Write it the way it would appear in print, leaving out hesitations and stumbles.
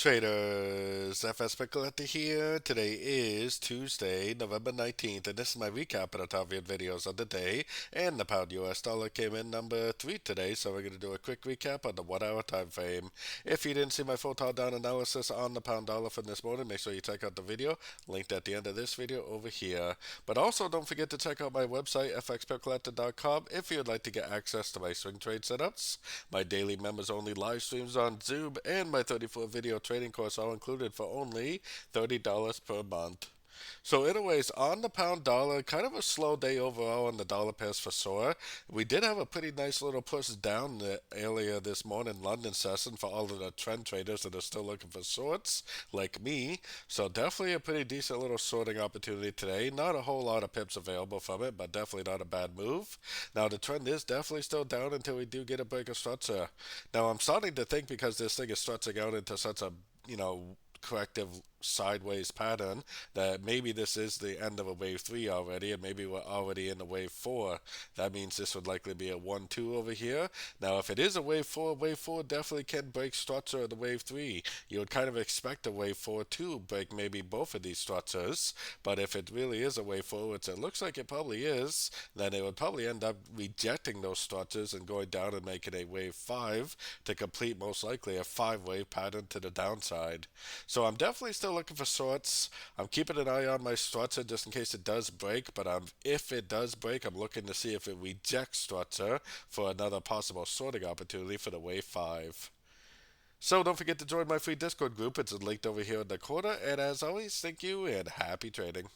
Traders, FX Pip Collector here. Today is Tuesday, November 19th, and this is my recap of the top 8 videos of the day. And the pound US dollar came in number 3 today, so we're going to do a quick recap on the 1 hour time frame. If you didn't see my full down analysis on the pound dollar from this morning, make sure you check out the video linked at the end of this video over here. But also don't forget to check out my website, fxpipcollector.com, if you'd like to get access to my swing trade setups, my daily members only live streams on Zoom, and my 34 video trading course all included for only $30 per month. So anyways, on the pound dollar, kind of a slow day overall on the dollar pairs for SOAR. We did have a pretty nice little push down earlier this morning London session for all of the trend traders that are still looking for shorts, like me. So definitely a pretty decent little sorting opportunity today. Not a whole lot of pips available from it, but definitely not a bad move. Now the trend is definitely still down until we do get a break of structure. Now I'm starting to think, because this thing is stretching out into such a, corrective sideways pattern, that maybe this is the end of a wave 3 already, and maybe we're already in a wave 4. That means this would likely be a 1-2 over here. Now if it is a wave 4 definitely can break structure of the wave 3. You would kind of expect a wave 4 to break maybe both of these structures, but if it really is a wave 4, which it looks like it probably is, then it would probably end up rejecting those structures and going down and making a wave 5 to complete most likely a 5-wave pattern to the downside. So I'm definitely still looking for shorts. I'm keeping an eye on my structure just in case it does break, but if it does break, I'm looking to see if it rejects structure for another possible sorting opportunity for the wave 5. So don't forget to join my free Discord group. It's linked over here in the corner. And as always, thank you and happy trading.